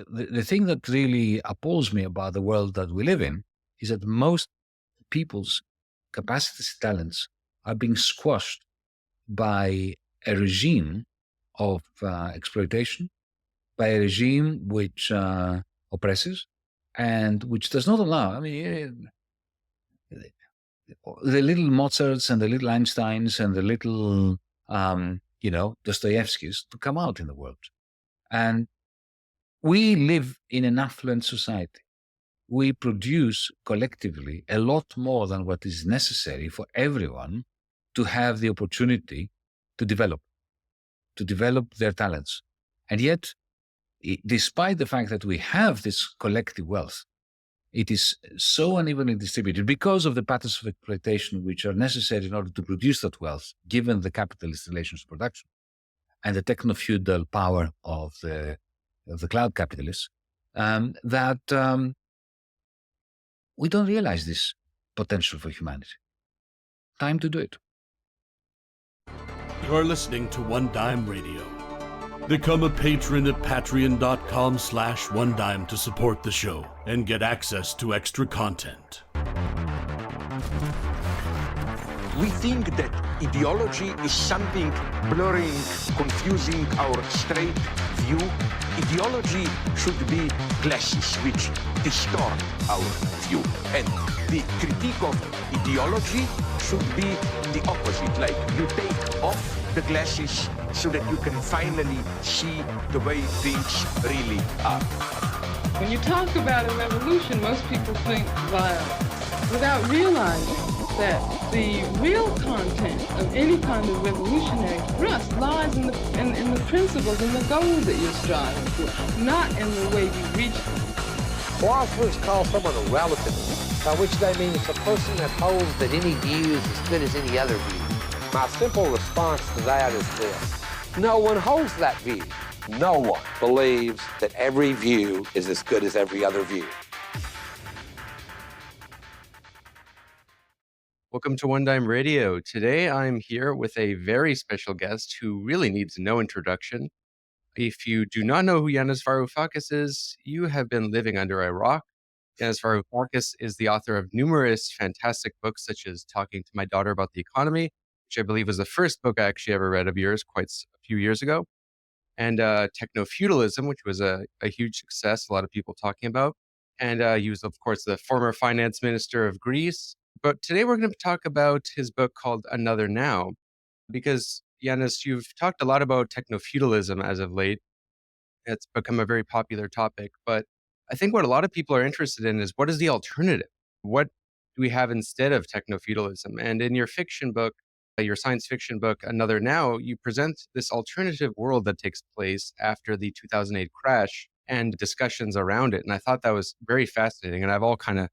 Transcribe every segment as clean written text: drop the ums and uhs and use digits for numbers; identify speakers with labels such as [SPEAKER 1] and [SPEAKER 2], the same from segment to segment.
[SPEAKER 1] the thing that really appalls me about the world that we live in is that most people's capacities, talents are being squashed by a regime of exploitation, by a regime which oppresses and which does not allow. I mean, the little Mozarts and the little Einsteins and the little, Dostoevskis to come out in the world. And we live in an affluent society. We produce collectively a lot more than what is necessary for everyone to have the opportunity to develop their talents. And yet, despite the fact that we have this collective wealth, it is so unevenly distributed because of the patterns of exploitation which are necessary in order to produce that wealth, given the capitalist relations of production and the techno-feudal power of the cloud capitalists, that we don't realize this potential for humanity. Time to do it.
[SPEAKER 2] You're listening to One Dime Radio. Become a patron at patreon.com/onedime to support the show and get access to extra content.
[SPEAKER 3] We think that ideology is something blurring, confusing our straight view. Ideology should be glasses which distort our view. And the critique of ideology should be the opposite, like you take off the glasses so that you can finally see the way things really are.
[SPEAKER 4] When you talk about a revolution, most people think violence, without realizing that the real content of any kind of revolutionary thrust lies in the principles and the goals that you're striving for, not in the way you reach them.
[SPEAKER 5] Philosophers call someone a relativist, by which they mean it's a person that holds that any view is as good as any other view. My simple response to that is this: no one holds that view. No one believes that every view is as good as every other view.
[SPEAKER 6] Welcome to One Dime Radio. Today I'm here with a very special guest who really needs no introduction. If you do not know who Yanis Varoufakis is, you have been living under a rock. Yanis Varoufakis is the author of numerous fantastic books, such as Talking to My Daughter About the Economy, which I believe was the first book I actually ever read of yours quite a few years ago, and TechnoFeudalism, which was a huge success, a lot of people talking about. And he was, of course, the former finance minister of Greece. But today we're going to talk about his book called Another Now, because, Yanis, you've talked a lot about techno-feudalism as of late. It's become a very popular topic. But I think what a lot of people are interested in is, what is the alternative? What do we have instead of techno-feudalism? And in your fiction book, your science fiction book, Another Now, you present this alternative world that takes place after the 2008 crash and discussions around it. And I thought that was very fascinating. And I have all kind of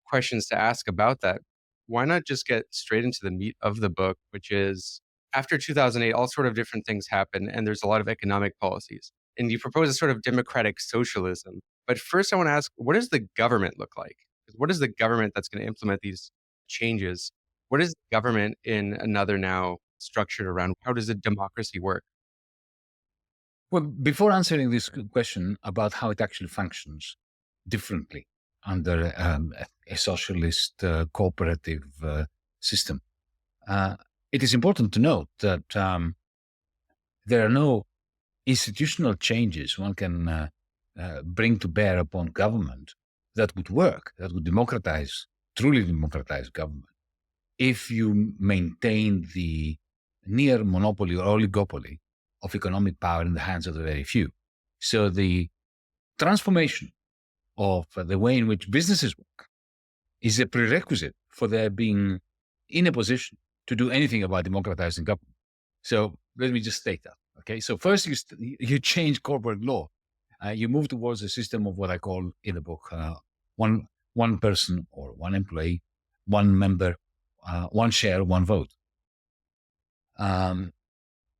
[SPEAKER 6] questions to ask about that. Why not just get straight into the meat of the book, which is, after 2008, all sort of different things happen, and there's a lot of economic policies. And you propose a sort of democratic socialism. But first, I want to ask, what does the government look like? What is the government that's going to implement these changes? What is government in Another Now structured around? How does a democracy work?
[SPEAKER 1] Well, before answering this question about how it actually functions differently under a socialist cooperative system, it is important to note that there are no institutional changes one can bring to bear upon government that would work, that would truly democratize government, if you maintain the near monopoly or oligopoly of economic power in the hands of the very few. So the transformation of the way in which businesses work is a prerequisite for their being in a position to do anything about democratizing government. So let me just state that. Okay, so first you change corporate law. You move towards a system of what I call in the book one person or one employee, one member, one share, one vote,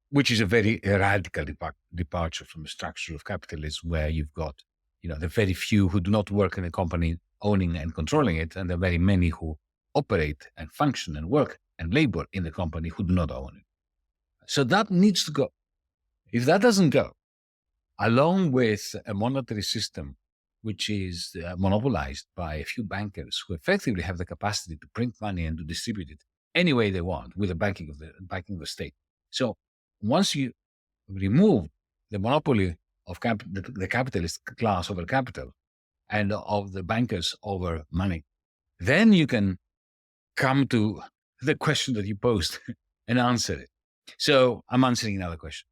[SPEAKER 1] which is a very radical departure from the structure of capitalism, where you've got, the very few who do not work in a company owning and controlling it, and the very many who operate and function and work and labor in the company who do not own it. So that needs to go. If that doesn't go, along with a monetary system which is monopolized by a few bankers who effectively have the capacity to print money and to distribute it any way they want with the backing of the state. So once you remove the monopoly of the capitalist class over capital and of the bankers over money, then you can come to the question that you posed and answer it. So I'm answering another question.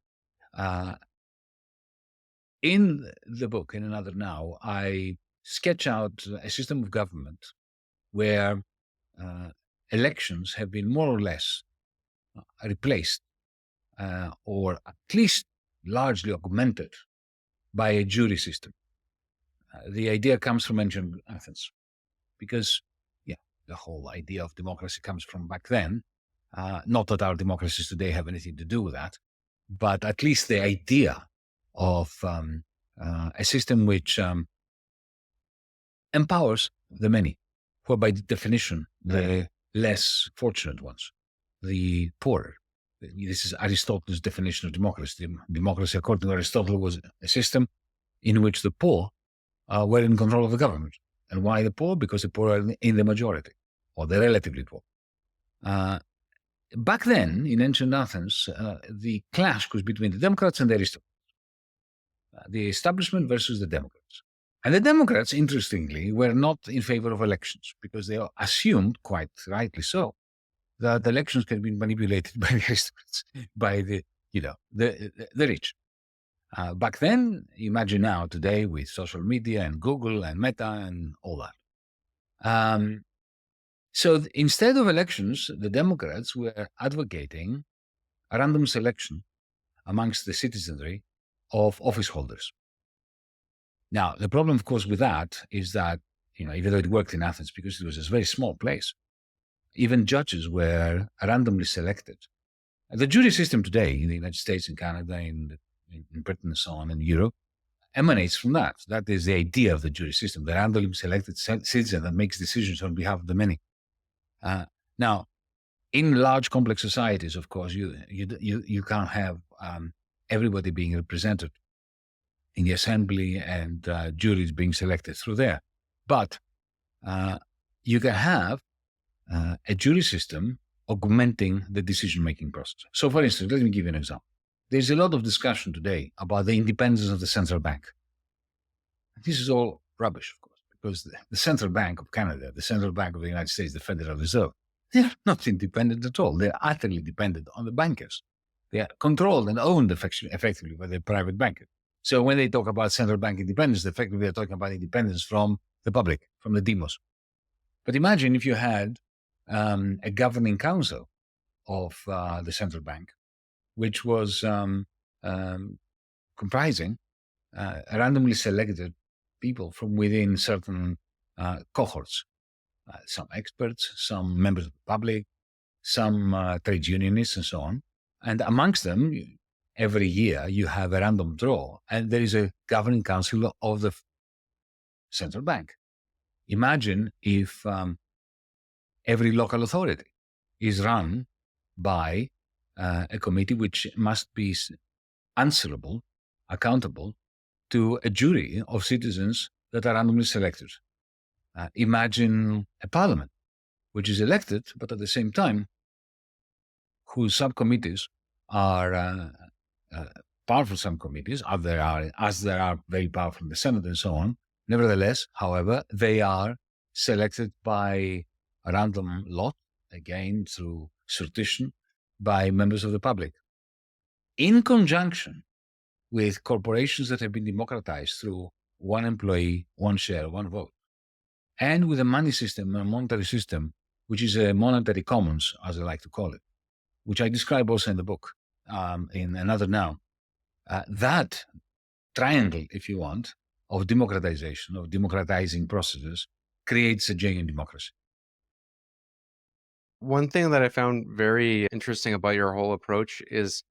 [SPEAKER 1] In the book, in Another Now, I sketch out a system of government where elections have been more or less replaced or at least largely augmented by a jury system. The idea comes from ancient Athens because, the whole idea of democracy comes from back then. Not that our democracies today have anything to do with that, but at least the idea of a system which empowers the many, who are by definition the less fortunate ones, the poorer. This is Aristotle's definition of democracy. Democracy, according to Aristotle, was a system in which the poor were in control of the government. And why the poor? Because the poor are in the majority, or the relatively poor. Back then, in ancient Athens, the clash was between the Democrats and the aristocrats, the establishment versus the Democrats. And the Democrats, interestingly, were not in favor of elections because they assumed, quite rightly so, that elections can be manipulated by the aristocrats, by the rich. Back then, imagine now, today, with social media and Google and Meta and all that. So instead of elections, the Democrats were advocating a random selection amongst the citizenry of office holders. Now, the problem, of course, with that is that, even though it worked in Athens because it was a very small place, even judges were randomly selected. The jury system today in the United States, in Canada, in Britain, and so on, in Europe, emanates from that. That is the idea of the jury system, the randomly selected citizen that makes decisions on behalf of the many. Now, in large, complex societies, of course, you can't have everybody being represented in the assembly and juries being selected through there. But you can have a jury system augmenting the decision-making process. So, for instance, let me give you an example. There's a lot of discussion today about the independence of the central bank. This is all rubbish, of course, because the central bank of Canada, the central bank of the United States, the Federal Reserve, they're not independent at all. They're utterly dependent on the bankers. They are controlled and owned effectively by the private bankers. So when they talk about central bank independence, effectively they're talking about independence from the public, from the demos. But imagine if you had a governing council of the central bank, which was comprising randomly selected people from within certain cohorts, some experts, some members of the public, some trade unionists, and so on. And amongst them, every year you have a random draw, and there is a governing council of the central bank. Imagine if every local authority is run by a committee which must be answerable, accountable to a jury of citizens that are randomly selected. Imagine a parliament which is elected, but at the same time, whose subcommittees are powerful subcommittees, as there are very powerful in the Senate and so on. Nevertheless, however, they are selected by a random lot, again through sortition, by members of the public, in conjunction with corporations that have been democratized through one employee, one share, one vote, and with a money system, a monetary system, which is a monetary commons, as I like to call it, which I describe also in the book, in Another Now. That triangle, if you want, of democratization, of democratizing processes, creates a genuine democracy.
[SPEAKER 6] One thing that I found very interesting about your whole approach is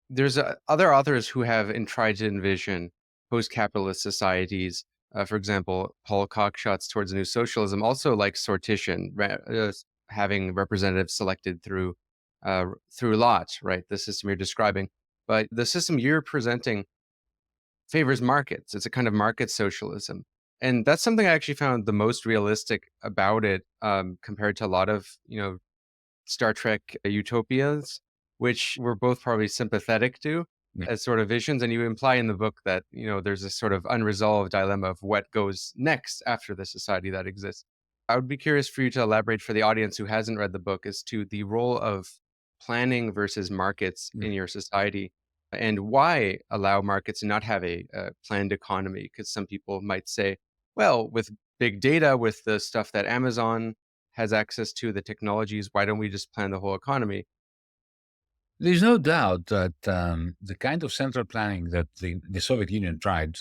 [SPEAKER 6] there's other authors who have tried to envision post-capitalist societies. For example, Paul Cockshot's Towards a New Socialism also likes sortition, having representatives selected through lot, right? The system you're describing. But the system you're presenting favors markets. It's a kind of market socialism. And that's something I actually found the most realistic about it, compared to a lot of, Star Trek utopias, which we're both probably sympathetic to as sort of visions. And you imply in the book that, there's this sort of unresolved dilemma of what goes next after the society that exists. I would be curious for you to elaborate for the audience who hasn't read the book as to the role of planning versus markets in your society, and why allow markets to not have a planned economy. Because some people might say, well, with big data, with the stuff that Amazon has access to, the technologies, why don't we just plan the whole economy?
[SPEAKER 1] There's no doubt that the kind of central planning that the Soviet Union tried,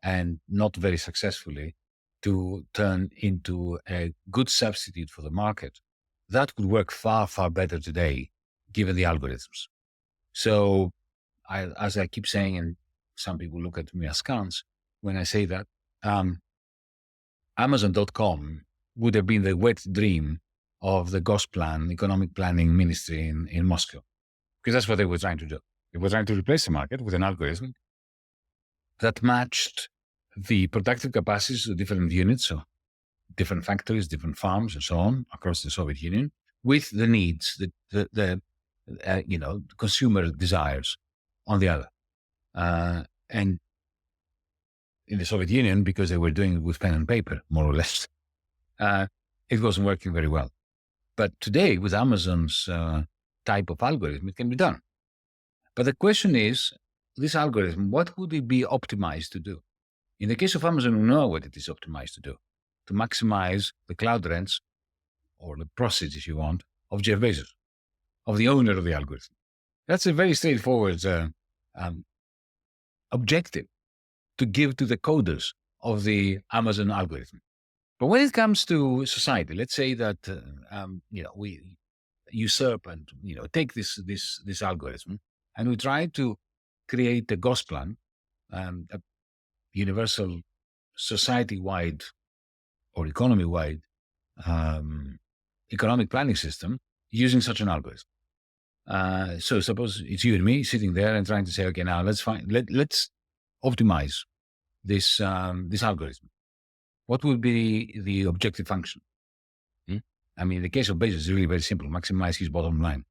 [SPEAKER 1] and not very successfully, to turn into a good substitute for the market, that could work far, far better today, given the algorithms. So, as I keep saying, and some people look at me askance when I say that, Amazon.com would have been the wet dream of the Gosplan, economic planning ministry in Moscow, because that's what they were trying to do. They were trying to replace the market with an algorithm that matched the productive capacities of different units, so different factories, different farms, and so on across the Soviet Union, with the needs, the consumer desires on the other. And in the Soviet Union, because they were doing it with pen and paper, more or less, it wasn't working very well. But today, with Amazon's type of algorithm, it can be done. But the question is, this algorithm, what would it be optimized to do? In the case of Amazon, we know what it is optimized to do, to maximize the cloud rents, or the proceeds, if you want, of Jeff Bezos, of the owner of the algorithm. That's a very straightforward objective to give to the coders of the Amazon algorithm. But when it comes to society, let's say that we usurp and take this algorithm, and we try to create a Gosplan, a universal society-wide or economy-wide economic planning system using such an algorithm. So suppose it's you and me sitting there and trying to say, okay, now let's optimize this algorithm. What would be the objective function? I mean, the case of Bezos is really very simple: maximize his bottom line.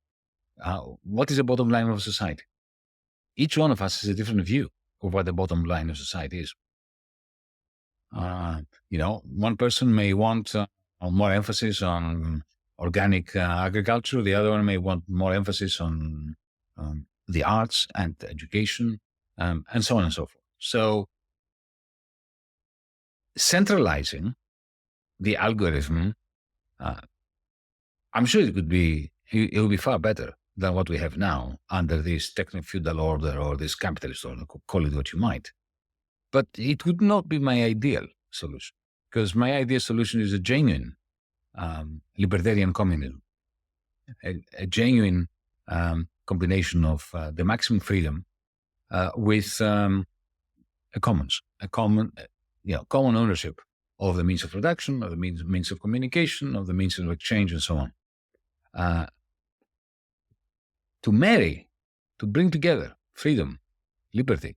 [SPEAKER 1] What is the bottom line of society? Each one of us has a different view of what the bottom line of society is. One person may want more emphasis on organic agriculture. The other one may want more emphasis on the arts and education, and so on and so forth. So, centralizing the algorithm, I'm sure it would be far better than what we have now under this techno-feudal order or this capitalist order, call it what you might. But it would not be my ideal solution, because my ideal solution is a genuine libertarian communism, a genuine combination of the maximum freedom with a common ownership of the means of production, of the means of communication, of the means of exchange, and so on. To bring together freedom, liberty,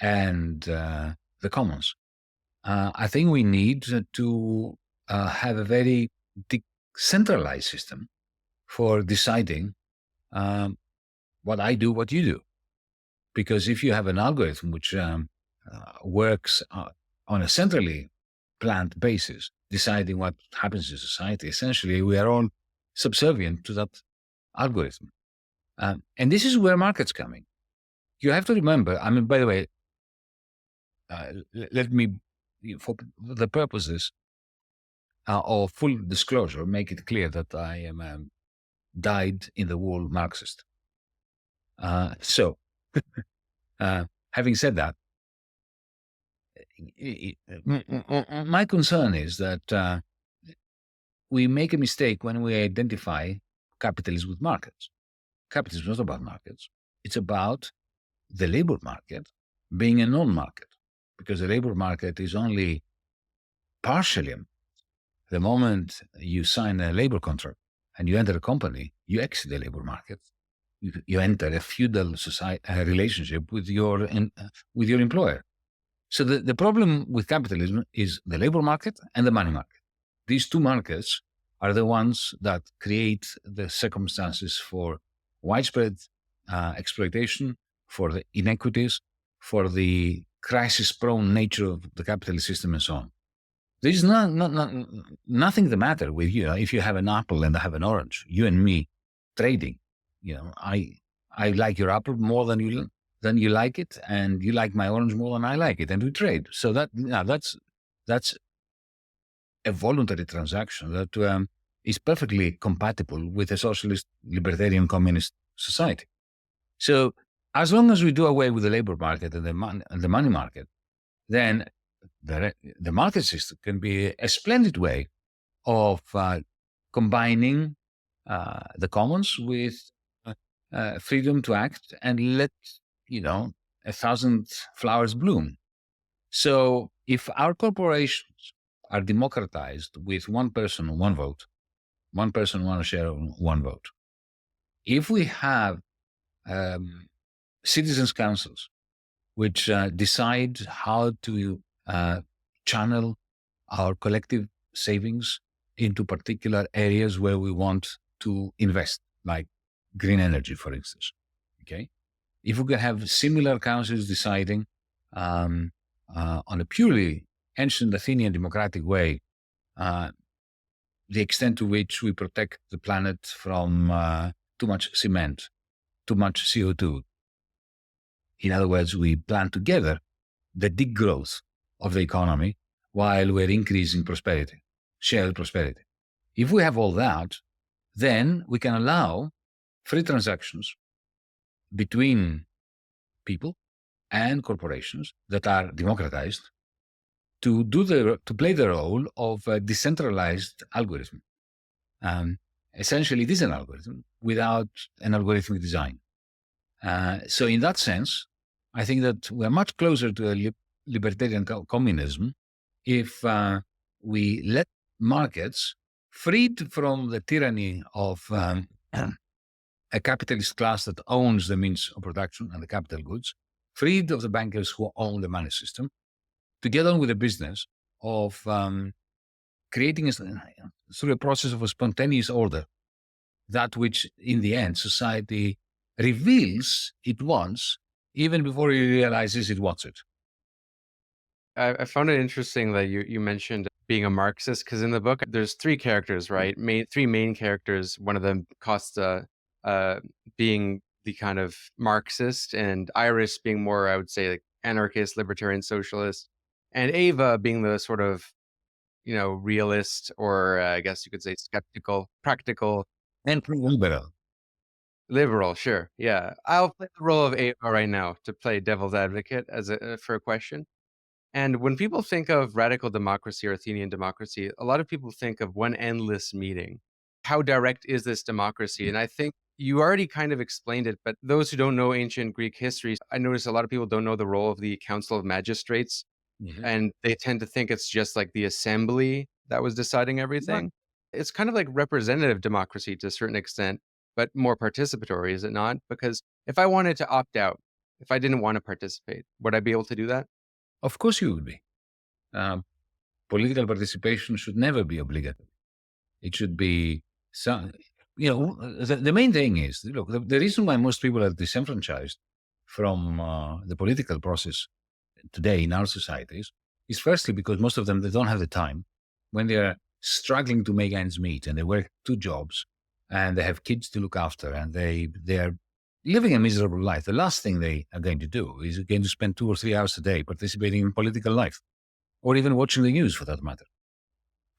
[SPEAKER 1] and the commons, I think we need to have a very decentralized system for deciding what I do, what you do. Because if you have an algorithm which works on a centrally planned basis, deciding what happens in society, essentially we are all subservient to that algorithm. And this is where markets come in. You have to remember, I mean, by the way, let me, for the purposes of full disclosure, make it clear that I am dyed-in-the-wool Marxist. Having said that, my concern is that we make a mistake when we identify capitalism with markets. Capitalism is not about markets. It's about the labor market being a non-market, because the labor market is only partially. The moment you sign a labor contract and you enter a company, you exit the labor market you enter a feudal relationship with your employer. So the problem with capitalism is the labor market and the money market. These two markets are the ones that create the circumstances for widespread exploitation, for the inequities, for the crisis-prone nature of the capitalist system, and so on. There is nothing the matter with you if you have an apple and I have an orange. You and me trading. I like your apple more than you like it, and you like my orange more than I like it, and we trade. So that's a voluntary transaction that is perfectly compatible with a socialist, libertarian, communist society. So as long as we do away with the labor market and the money market, then the market system can be a splendid way of combining the commons with freedom to act and let 1,000 flowers bloom. So if our corporations are democratized with one person, one vote, one person, one share, one vote, if we have citizens' councils which decide how to channel our collective savings into particular areas where we want to invest, like green energy, for instance. Okay, if we can have similar councils deciding on a purely ancient Athenian democratic way the extent to which we protect the planet from too much cement, too much CO2. In other words, we plan together the degrowth of the economy while we're increasing prosperity, shared prosperity. If we have all that, then we can allow free transactions between people and corporations that are democratized to play the role of a decentralized algorithm. Essentially, it is an algorithm without an algorithmic design. So in that sense, I think that we're much closer to a libertarian communism if we let markets, freed from the tyranny of a capitalist class that owns the means of production and the capital goods, freed of the bankers who own the money system, to get on with the business of creating through a process of a spontaneous order, that which in the end society reveals it wants even before it realizes it wants it.
[SPEAKER 6] I found it interesting that you mentioned being a Marxist, because in the book there's three characters, right? Three main characters. One of them, Costa, being the kind of Marxist, and Iris being more, I would say, like anarchist, libertarian, socialist, and Ava being the sort of, realist, or I guess you could say skeptical, practical,
[SPEAKER 1] and
[SPEAKER 6] liberal. Sure, yeah. I'll play the role of Ava right now to play devil's advocate for a question. And when people think of radical democracy or Athenian democracy, a lot of people think of one endless meeting. How direct is this democracy? And I think you already kind of explained it, but those who don't know ancient Greek history, I notice a lot of people don't know the role of the Council of Magistrates, and they tend to think it's just like the assembly that was deciding everything. It's kind of like representative democracy to a certain extent, but more participatory, is it not? Because if I wanted to opt out, if I didn't want to participate, would I be able to do that?
[SPEAKER 1] Of course you would be. Political participation should never be obligatory. It should be the main thing is, look, the reason why most people are disenfranchised from the political process today in our societies is firstly because most of them, they don't have the time when they are struggling to make ends meet and they work two jobs and they have kids to look after and they are living a miserable life. The last thing they are going to do is going to spend 2 or 3 hours a day participating in political life or even watching the news for that matter.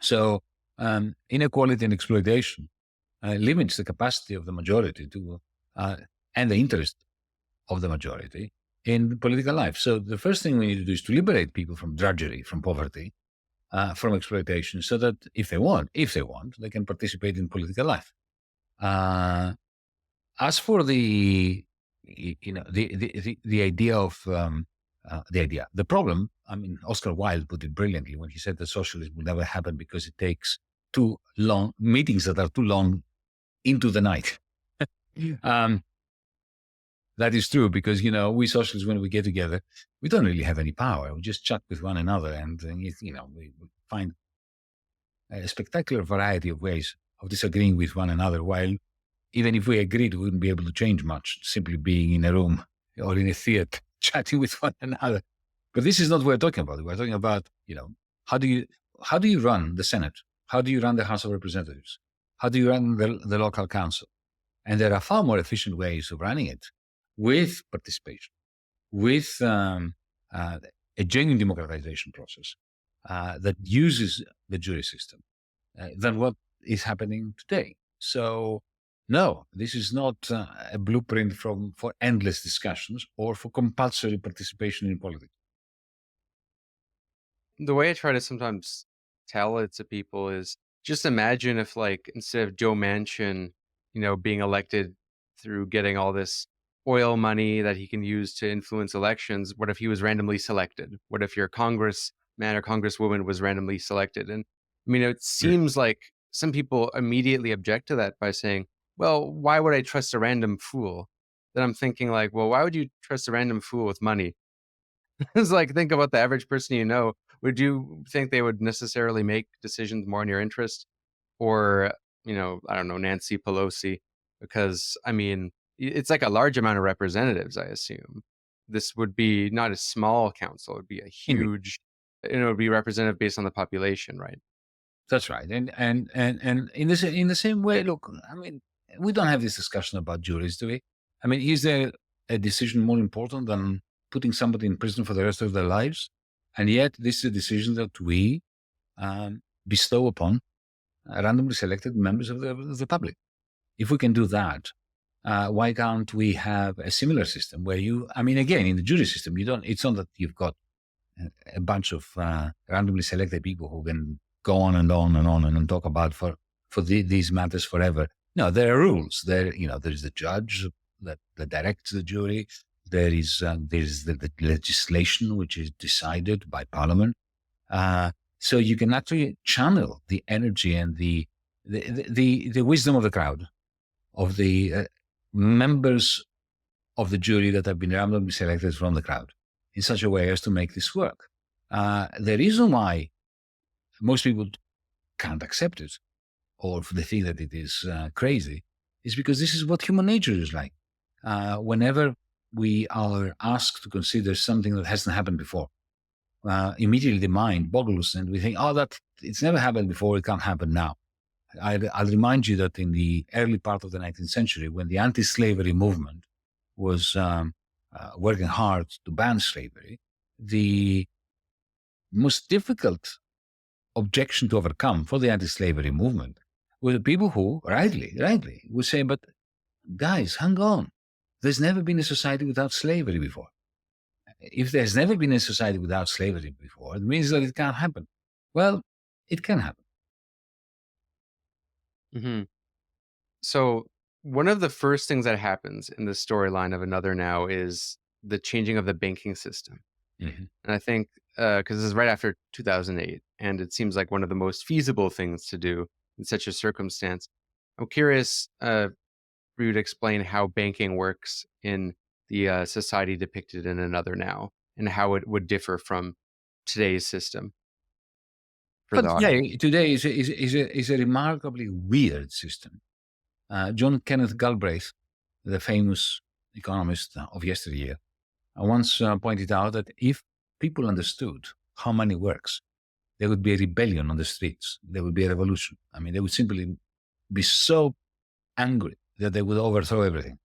[SPEAKER 1] So inequality and exploitation limits the capacity of the majority to and the interest of the majority in political life. So the first thing we need to do is to liberate people from drudgery, from poverty, from exploitation, so that if they want, they can participate in political life. As for the idea of the problem, I mean, Oscar Wilde put it brilliantly when he said that socialism will never happen because it takes too long meetings that are too long into the night. That is true because, we socialists, when we get together, we don't really have any power. We just chat with one another and we find a spectacular variety of ways of disagreeing with one another, while even if we agreed, we wouldn't be able to change much, simply being in a room or in a theater chatting with one another. But this is not what we're talking about. We're talking about, how do you run the Senate? How do you run the House of Representatives? How do you run the local council? And there are far more efficient ways of running it with participation, with a genuine democratization process that uses the jury system than what is happening today. So, no, this is not a blueprint for endless discussions or for compulsory participation in politics.
[SPEAKER 6] The way I try to sometimes tell it to people is just imagine if, like, instead of Joe Manchin, being elected through getting all this oil money that he can use to influence elections, what if he was randomly selected? What if your congressman or congresswoman was randomly selected? And I mean, it seems like some people immediately object to that by saying, well, why would I trust a random fool? Then I'm thinking, like, well, why would you trust a random fool with money? It's like, think about the average person you know. Would you think they would necessarily make decisions more in your interest? Or, I don't know, Nancy Pelosi? Because, I mean, it's like a large amount of representatives, I assume. This would be not a small council. It would be a huge, it would be representative based on the population, right?
[SPEAKER 1] That's right. And in the same way, look, I mean, we don't have this discussion about juries, do we? I mean, is there a decision more important than putting somebody in prison for the rest of their lives? And yet, this is a decision that we bestow upon randomly selected members of the public. If we can do that, why can't we have a similar system where again, in the jury system, it's not that you've got a bunch of randomly selected people who can go on and on and on and talk about for these matters forever. No, there are rules. There is the judge that directs the jury. There is the legislation which is decided by Parliament. So you can actually channel the energy and the wisdom of the crowd, of the members of the jury that have been randomly selected from the crowd, in such a way as to make this work. The reason why most people can't accept it, or they think that it is crazy, is because this is what human nature is like. Whenever we are asked to consider something that hasn't happened before, immediately the mind boggles and we think, that it's never happened before, it can't happen now. I'll remind you that in the early part of the 19th century, when the anti-slavery movement was working hard to ban slavery, the most difficult objection to overcome for the anti-slavery movement were the people who, rightly, would say, but guys, hang on. There's never been a society without slavery before. If there's never been a society without slavery before, it means that it can't happen. Well, it can happen.
[SPEAKER 6] Mm-hmm. So one of the first things that happens in the storyline of Another Now is the changing of the banking system.
[SPEAKER 1] Mm-hmm.
[SPEAKER 6] And I think, because this is right after 2008, and it seems like one of the most feasible things to do in such a circumstance. I'm curious for you to explain how banking works in the society depicted in Another Now, and how it would differ from today's system.
[SPEAKER 1] Today is a remarkably weird system. John Kenneth Galbraith, the famous economist of yesteryear, once pointed out that if people understood how money works, there would be a rebellion on the streets. There would be a revolution. I mean, they would simply be so angry that they would overthrow everything.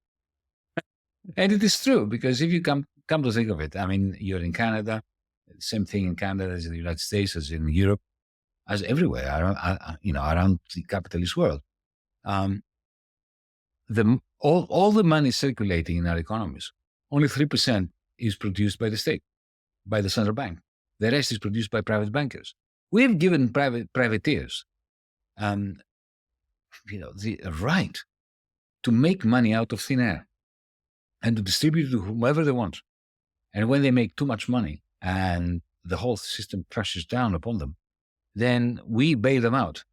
[SPEAKER 1] And it is true, because if you come to think of it, I mean, you're in Canada, same thing in Canada as in the United States, as in Europe, as everywhere around the capitalist world. All the money circulating in our economies, only 3% is produced by the state, by the central bank. The rest is produced by private bankers. We've given privateers, the right to make money out of thin air and to distribute it to whomever they want. And when they make too much money and the whole system crashes down upon them, then we bail them out.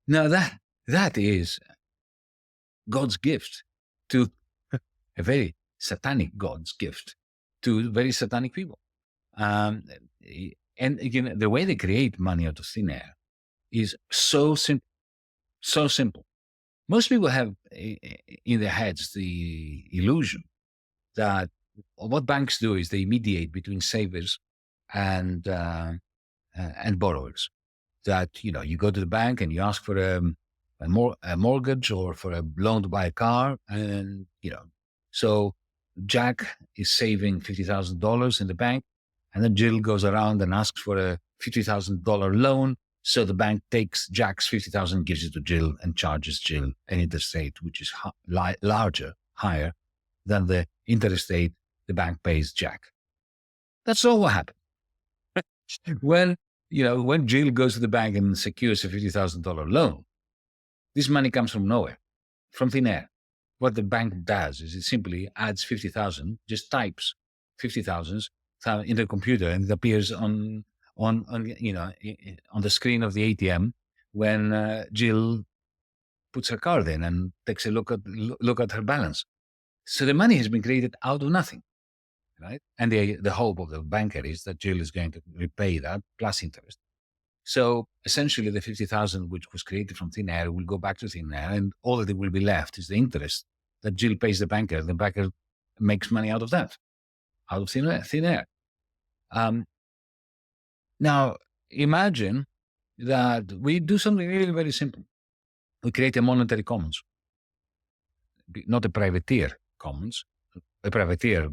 [SPEAKER 1] Now that is God's gift to a very satanic God's gift to very satanic people. And again, the way they create money out of thin air is so simple, so simple. Most people have in their heads the illusion that what banks do is they mediate between savers and borrowers. That, you know, you go to the bank and you ask for a mortgage or for a loan to buy a car, and, you know, so Jack is saving $50,000 in the bank, and then Jill goes around and asks for a $50,000 loan. So the bank takes Jack's $50,000, gives it to Jill, and charges Jill an interest rate which is higher than the interest rate the bank pays Jack. That's all what happened. When Jill goes to the bank and secures a $50,000 loan, this money comes from nowhere, from thin air. What the bank does is it simply adds 50,000, just types 50,000 in the computer, and it appears on the screen of the ATM when Jill puts her card in and takes a look at her balance. So the money has been created out of nothing, right? And the hope of the banker is that Jill is going to repay that plus interest. So essentially, the 50,000 which was created from thin air will go back to thin air, and all that will be left is the interest that Jill pays the banker. The banker makes money out of that, out of thin air. Now, imagine that we do something really very simple. We create a monetary commons, not a privateer commons, a privateer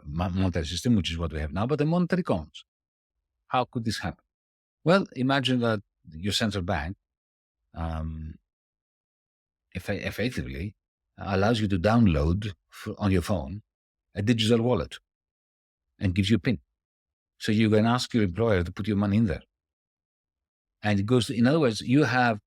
[SPEAKER 1] monetary system, which is what we have now, but a monetary commons. How could this happen? Well, imagine that your central bank effectively allows you to download on your phone a digital wallet and gives you a PIN. So you can ask your employer to put your money in there. And it goes in other words, you have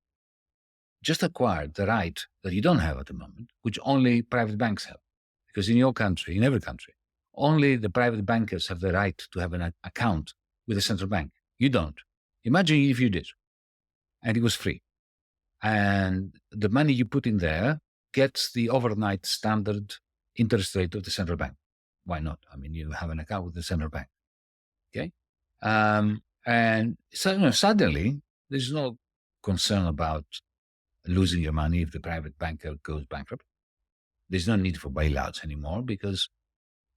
[SPEAKER 1] just acquired the right that you don't have at the moment, which only private banks have. Because in your country, in every country, only the private bankers have the right to have an account with the central bank. You don't. Imagine if you did, and it was free. And the money you put in there gets the overnight standard interest rate of the central bank. Why not? I mean, you have an account with the central bank. Okay? And so, suddenly, there's no concern about losing your money if the private banker goes bankrupt. There's no need for bailouts anymore because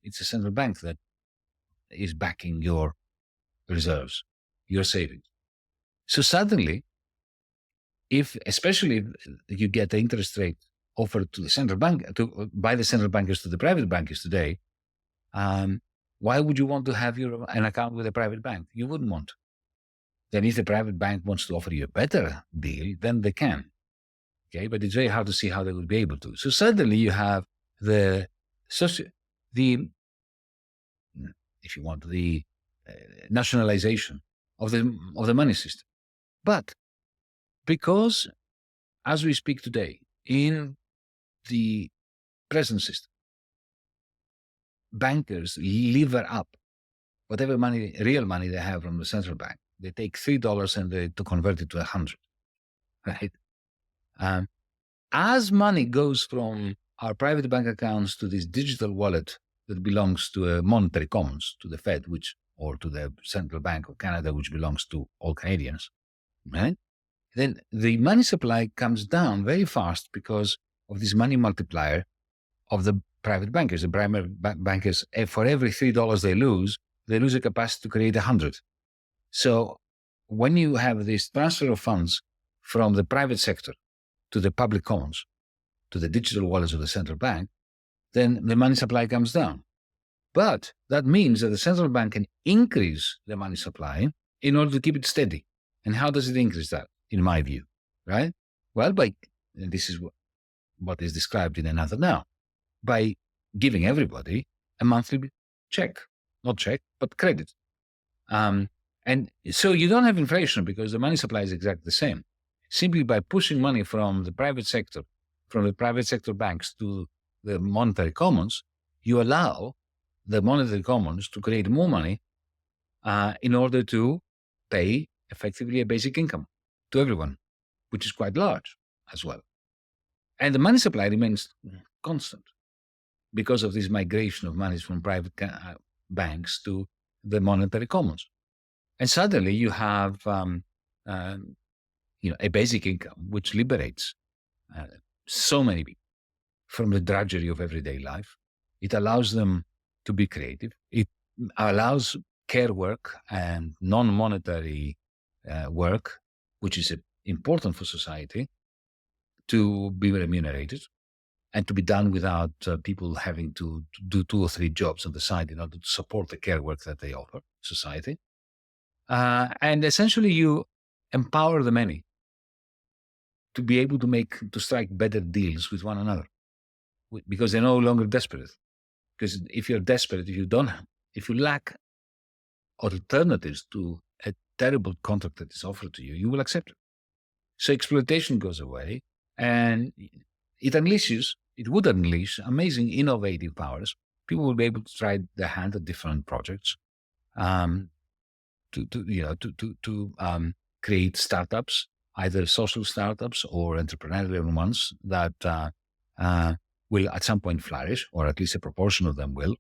[SPEAKER 1] it's a central bank that is backing your reserves, your savings. So suddenly, especially if you get the interest rate offered to the central bank, by the central bankers to the private bankers today, why would you want to have an account with a private bank? You wouldn't want. Then if the private bank wants to offer you a better deal, then they can. Okay, but it's very hard to see how they would be able to. So suddenly you have the nationalization of the money system. But because, as we speak today, in the present system, bankers lever up whatever money, real money they have from the central bank. They take $3 and they to convert it to 100, right? As money goes from our private bank accounts to this digital wallet that belongs to a monetary commons, to the Fed, or to the Central Bank of Canada, which belongs to all Canadians, right? Then the money supply comes down very fast because of this money multiplier of the private bankers. The primary bankers, for every $3 they lose a capacity to create 100. So when you have this transfer of funds from the private sector to the public commons, to the digital wallets of the central bank, then the money supply comes down. But that means that the central bank can increase the money supply in order to keep it steady. And how does it increase that, in my view, right? Well, and this is what is described in another now, by giving everybody a monthly check, not check, but credit. And so you don't have inflation because the money supply is exactly the same. Simply by pushing money from the private sector banks to the monetary commons, you allow the monetary commons to create more money in order to pay effectively a basic income to everyone, which is quite large as well. And the money supply remains constant. because of this migration of money from private banks to the monetary commons. And suddenly you have a basic income which liberates so many people from the drudgery of everyday life. It allows them to be creative. It allows care work and non-monetary work, which is important for society, to be remunerated and to be done without people having to do 2 or 3 jobs on the side in order to support the care work that they offer society. And essentially you empower the many to be able to strike better deals with one another, because they're no longer desperate. Because if you're desperate, if you lack alternatives to a terrible contract that is offered to you, you will accept it. So exploitation goes away, and it would unleash amazing innovative powers. People will be able to try their hand at different projects, to create startups, either social startups or entrepreneurial ones that will at some point flourish, or at least a proportion of them will.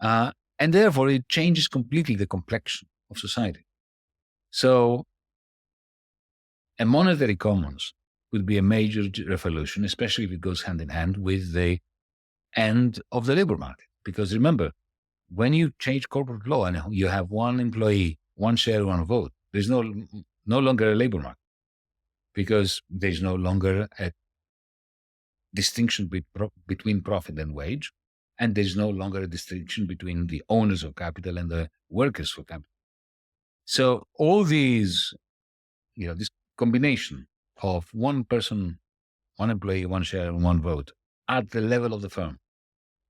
[SPEAKER 1] And therefore, it changes completely the complexion of society. So a monetary commons would be a major revolution, especially if it goes hand in hand with the end of the labor market. Because remember, when you change corporate law and you have one employee, one share, one vote, there's no longer a labor market, because there's no longer a distinction between profit and wage, and there's no longer a distinction between the owners of capital and the workers for capital. So all these, this combination of one person, one employee, one share, and one vote at the level of the firm,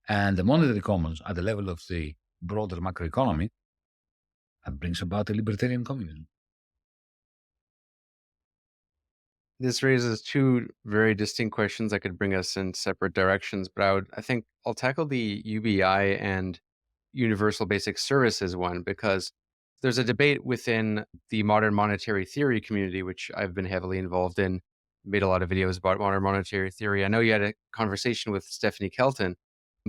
[SPEAKER 1] and the monetary commons at the level of the broader macroeconomy, brings about a libertarian communism.
[SPEAKER 6] This raises 2 very distinct questions that could bring us in separate directions, but I think I'll tackle the UBI and universal basic services one, because there's a debate within the modern monetary theory community, which I've been heavily involved in, made a lot of videos about modern monetary theory. I know you had a conversation with Stephanie Kelton,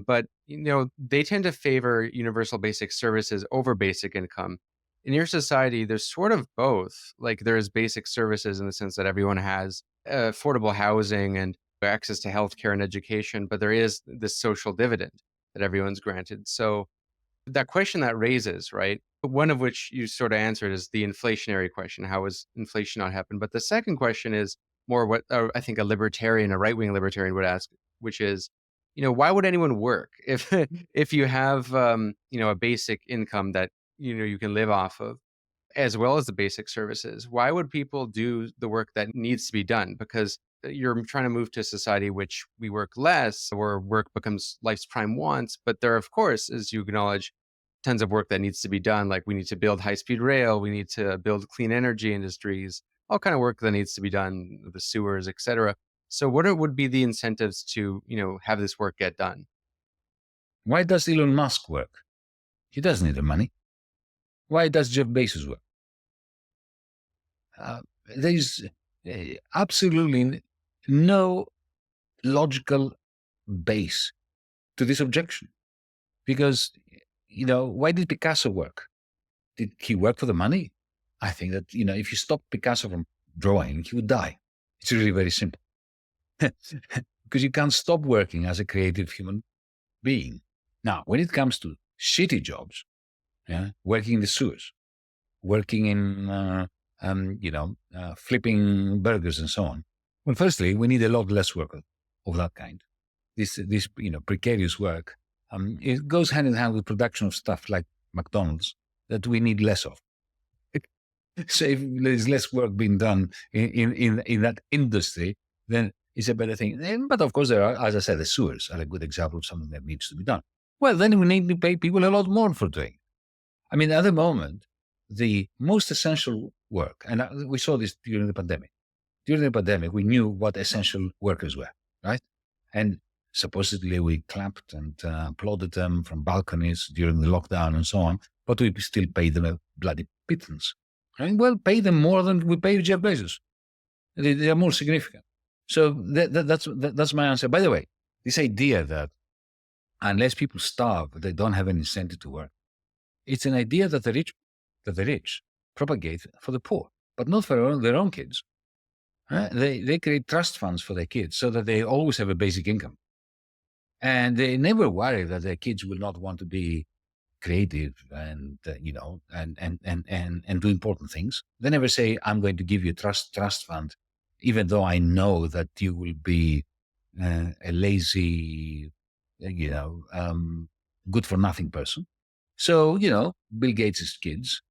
[SPEAKER 6] but they tend to favor universal basic services over basic income. In your society, there's sort of both. Like, there's basic services in the sense that everyone has affordable housing and access to healthcare and education, but there is this social dividend that everyone's granted. So that question that raises, right? One of which you sort of answered is the inflationary question. How has inflation not happened? But the second question is more what I think a right-wing libertarian would ask, which is, why would anyone work if you have, a basic income that, you can live off of, as well as the basic services? Why would people do the work that needs to be done? Because you're trying to move to a society which we work less, or work becomes life's prime wants. But there, of course, as you acknowledge, tons of work that needs to be done. Like, we need to build high-speed rail, we need to build clean energy industries, all kind of work that needs to be done, the sewers, etc. So what would be the incentives to, have this work get done?
[SPEAKER 1] Why does Elon Musk work? He doesn't need the money. Why does Jeff Bezos work? There is absolutely no logical base to this objection. Because, why did Picasso work? Did he work for the money? I think that, if you stop Picasso from drawing, he would die. It's really very simple. Because you can't stop working as a creative human being. Now, when it comes to shitty jobs, working in the sewers, working in, flipping burgers and so on. Well, firstly, we need a lot less work of that kind. This precarious work, it goes hand in hand with production of stuff like McDonald's that we need less of. So if there's less work being done in that industry, then it's a better thing. But of course, there are, as I said, the sewers are a good example of something that needs to be done. Well, then we need to pay people a lot more for doing it. I mean, at the moment, the most essential work, and we saw this during the pandemic. During the pandemic, we knew what essential workers were, right? And supposedly we clapped and applauded them from balconies during the lockdown and so on, but we still paid them a bloody pittance. Right? Well, pay them more than we pay Jeff Bezos. They are more significant. So that's my answer. By the way, this idea that unless people starve, they don't have an incentive to work. It's an idea that the rich propagate for the poor, but not for their own kids. They create trust funds for their kids so that they always have a basic income. And they never worry that their kids will not want to be creative and and do important things. They never say, "I'm going to give you a trust fund," even though I know that you will be a lazy, good for nothing person. So Bill Gates' kids,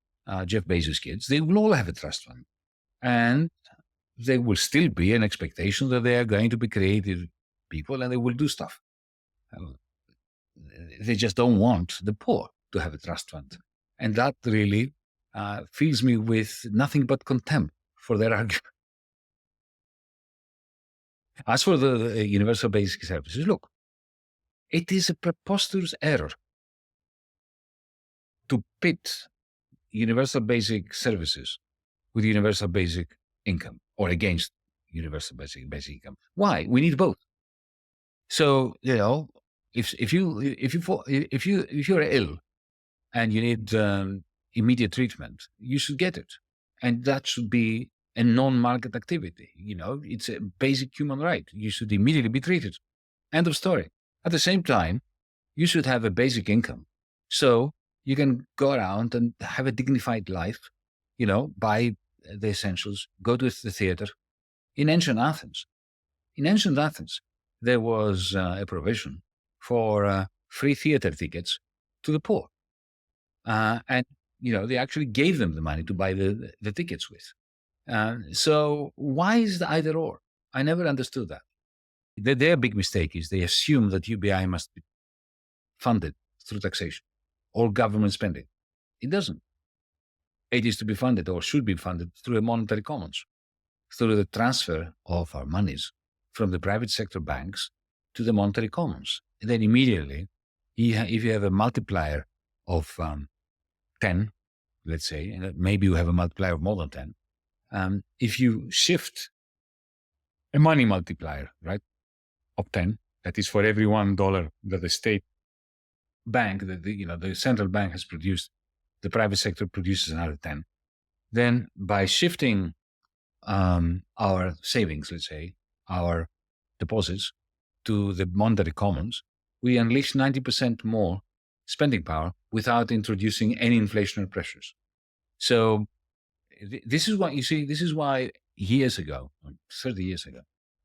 [SPEAKER 1] Jeff Bezos' kids, they will all have a trust fund, and there will still be an expectation that they are going to be creative people and they will do stuff. They just don't want the poor to have a trust fund. And that really fills me with nothing but contempt for their argument. As for the universal basic services, look, it is a preposterous error to pit universal basic services with universal basic income or against universal basic income. Why? We need both. So if you're ill and you need immediate treatment, you should get it, and that should be a non-market activity. It's a basic human right. You should immediately be treated. End of story. At the same time, you should have a basic income, so you can go around and have a dignified life. Buy the essentials, go to the theater. In ancient Athens, there was a provision for free theater tickets to the poor. And they actually gave them the money to buy the tickets with. So why is the either or? I never understood that. Their big mistake is they assume that UBI must be funded through taxation or government spending. It doesn't. It is to be funded or should be funded through a monetary commons, through the transfer of our monies from the private sector banks to the monetary commons. And then immediately, if you have a multiplier of 10, let's say, and maybe you have a multiplier of more than 10, if you shift a money multiplier, right, of 10, that is for every $1 that the state bank, the central bank has produced, the private sector produces another 10. Then by shifting our savings, let's say, our deposits to the monetary commons, we unleash 90% more spending power without introducing any inflationary pressures. So this is why years ago, 30 years ago,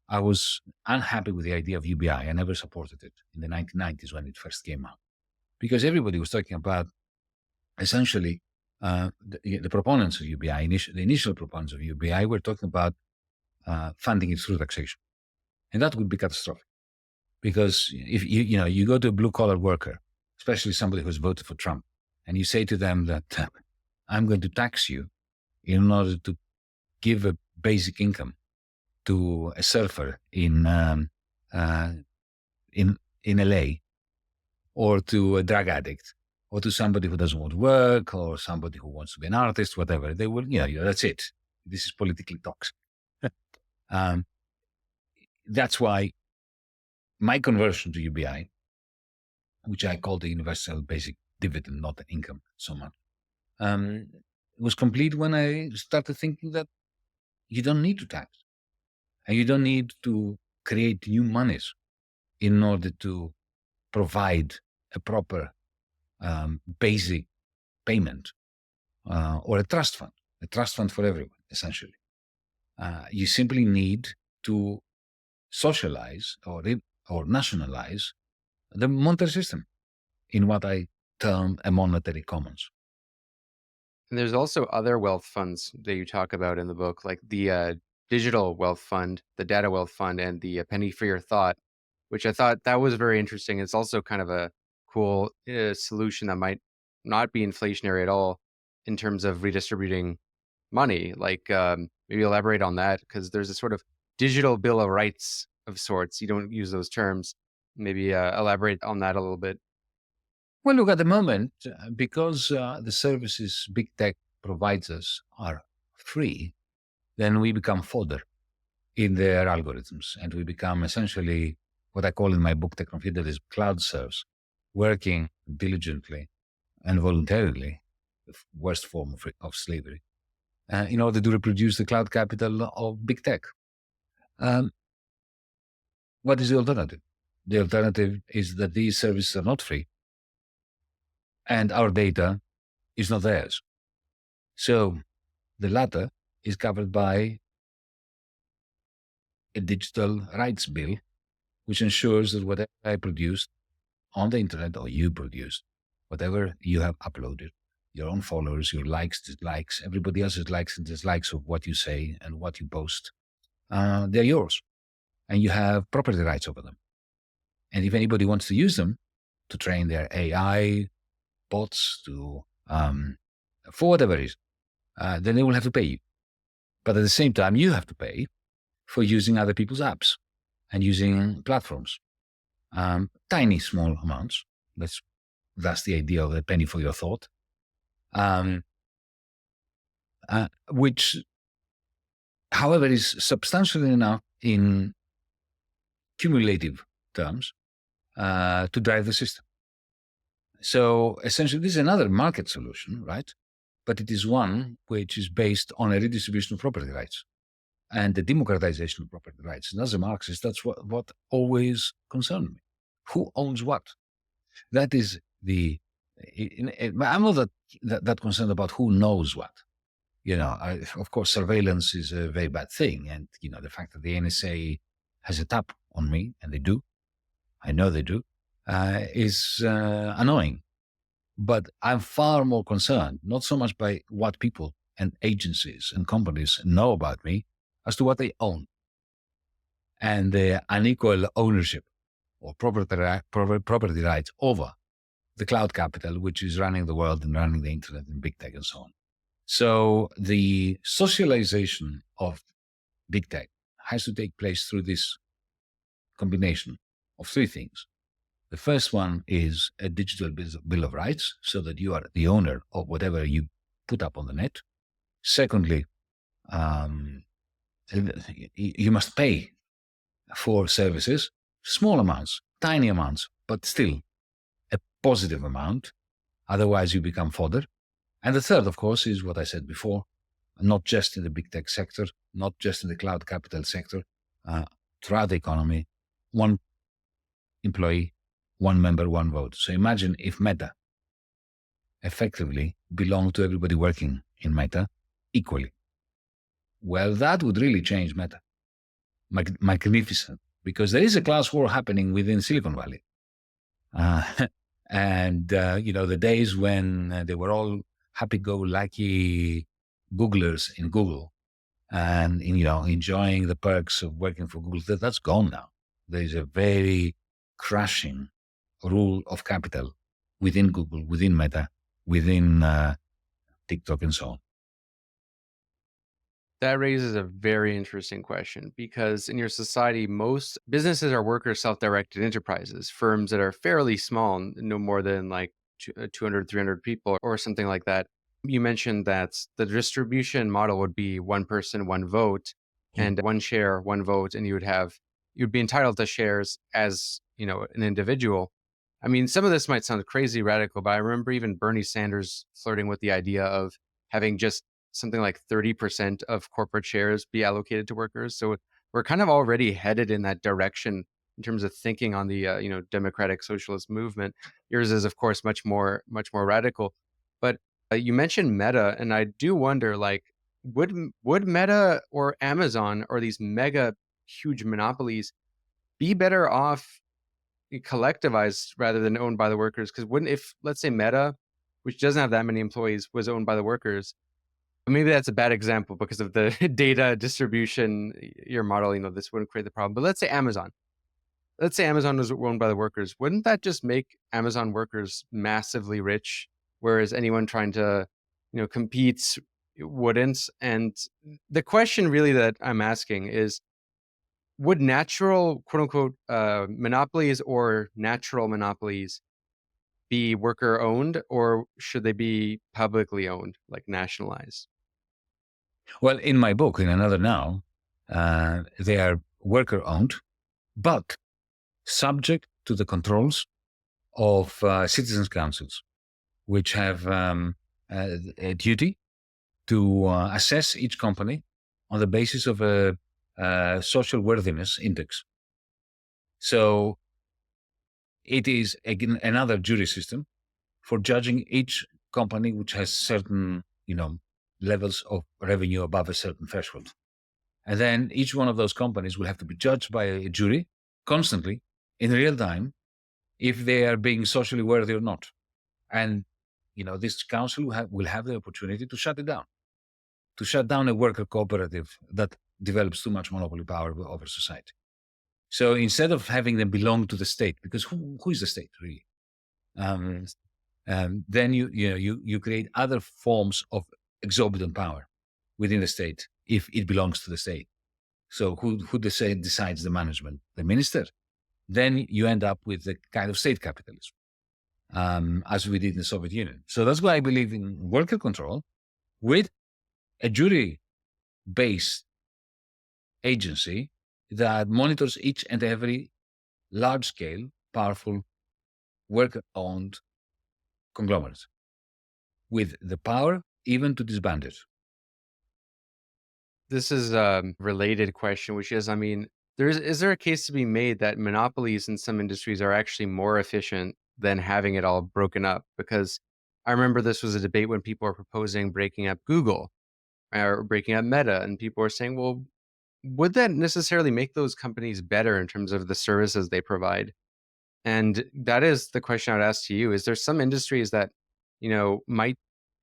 [SPEAKER 1] I was unhappy with the idea of UBI. I never supported it in the 1990s when it first came out, because everybody was talking about essentially the proponents of UBI, the initial proponents of UBI were talking about funding it through taxation. And that would be catastrophic, because if you go to a blue-collar worker, especially somebody who's voted for Trump, and you say to them that I'm going to tax you in order to give a basic income to a surfer in LA, or to a drug addict, or to somebody who doesn't want to work, or somebody who wants to be an artist, whatever, they will, that's it. This is politically toxic. That's why my conversion to UBI, which I call the universal basic dividend, not the income so much, was complete when I started thinking that you don't need to tax, and you don't need to create new monies in order to provide a proper basic payment or a trust fund for everyone, essentially. You simply need to socialize or nationalize the monetary system in what I term a monetary commons.
[SPEAKER 6] And there's also other wealth funds that you talk about in the book, like the digital wealth fund, the data wealth fund, and the penny for your thought, which I thought that was very interesting. It's also kind of a cool solution that might not be inflationary at all in terms of redistributing money. Like maybe elaborate on that, because there's a sort of digital bill of rights of sorts. You don't use those terms. Maybe elaborate on that a little bit.
[SPEAKER 1] Well, look, at the moment, because the services big tech provides us are free, then we become fodder in their algorithms, and we become essentially what I call in my book, TechnoFeudalism, cloud serfs. working diligently and voluntarily, the worst form of slavery, in order to reproduce the cloud capital of big tech. What is the alternative? The alternative is that these services are not free and our data is not theirs. So the latter is covered by a digital rights bill, which ensures that whatever I produced on the internet or you produced, whatever you have uploaded, your own followers, your likes, dislikes, everybody else's likes and dislikes of what you say and what you post, they're yours. And you have property rights over them. And if anybody wants to use them to train their AI bots to, for whatever reason, then they will have to pay you. But at the same time, you have to pay for using other people's apps and using platforms. Tiny, small amounts. That's the idea of the penny for your thought. Which, however, is substantial enough in cumulative terms to drive the system. So essentially, this is another market solution, right? But it is one which is based on a redistribution of property rights and the democratization of property rights. And as a Marxist, that's what always concerned me. Who owns what? That is I'm not that concerned about who knows what. Of course, surveillance is a very bad thing. And, the fact that the NSA has a tap on me, and they do, I know they do, is annoying. But I'm far more concerned, not so much by what people and agencies and companies know about me, as to what they own. And the unequal ownership or property rights over the cloud capital, which is running the world and running the internet and big tech and so on. So the socialization of big tech has to take place through this combination of three things. The first one is a digital bill of rights, so that you are the owner of whatever you put up on the net. Secondly, you must pay for services, small amounts, tiny amounts, but still a positive amount. Otherwise, you become fodder. And the third, of course, is what I said before, not just in the big tech sector, not just in the cloud capital sector, throughout the economy, one employee, one member, one vote. So imagine if Meta effectively belonged to everybody working in Meta equally. Well, that would really change Meta. Magnificent. Because there is a class war happening within Silicon Valley. The days when they were all happy-go-lucky Googlers in Google and, enjoying the perks of working for Google, that's gone now. There is a very crushing rule of capital within Google, within Meta, within TikTok, and so on.
[SPEAKER 6] That raises a very interesting question, because in your society, most businesses are worker self-directed enterprises, firms that are fairly small, no more than like 200, 300 people or something like that. You mentioned that the distribution model would be one person, one vote, and one share, one vote, and you'd be entitled to shares as, an individual. I mean, some of this might sound crazy radical, but I remember even Bernie Sanders flirting with the idea of having just something like 30% of corporate shares be allocated to workers. So we're kind of already headed in that direction in terms of thinking on the democratic socialist movement. Yours is, of course, much more radical. But you mentioned Meta, and I do wonder, like, would Meta or Amazon or these mega huge monopolies be better off collectivized rather than owned by the workers? Because if, let's say, Meta, which doesn't have that many employees, was owned by the workers, maybe that's a bad example because of the data distribution, your model, this wouldn't create the problem. But let's say Amazon was owned by the workers. Wouldn't that just make Amazon workers massively rich, whereas anyone trying to, compete wouldn't? And the question really that I'm asking is, would natural, quote unquote, monopolies or natural monopolies be worker owned, or should they be publicly owned, like nationalized?
[SPEAKER 1] Well, in my book, in Another Now, they are worker owned, but subject to the controls of citizens' councils, which have a duty to assess each company on the basis of a social worthiness index. So it is again another jury system for judging each company which has certain, levels of revenue above a certain threshold. And then each one of those companies will have to be judged by a jury constantly in real time if they are being socially worthy or not. And, this council will have the opportunity to shut it down, to shut down a worker cooperative that develops too much monopoly power over society. So instead of having them belong to the state, because who is the state really? Then you create other forms of exorbitant power within the state if it belongs to the state. So who decides the management? The minister. Then you end up with the kind of state capitalism, as we did in the Soviet Union. So that's why I believe in worker control with a jury-based agency that monitors each and every large-scale, powerful, worker-owned conglomerate with the power even to disband it.
[SPEAKER 6] This is a related question, which is, is there a case to be made that monopolies in some industries are actually more efficient than having it all broken up? Because I remember this was a debate when people were proposing breaking up Google or breaking up Meta, and people were saying, well, would that necessarily make those companies better in terms of the services they provide? And that is the question I would ask to you. Is there some industries that, might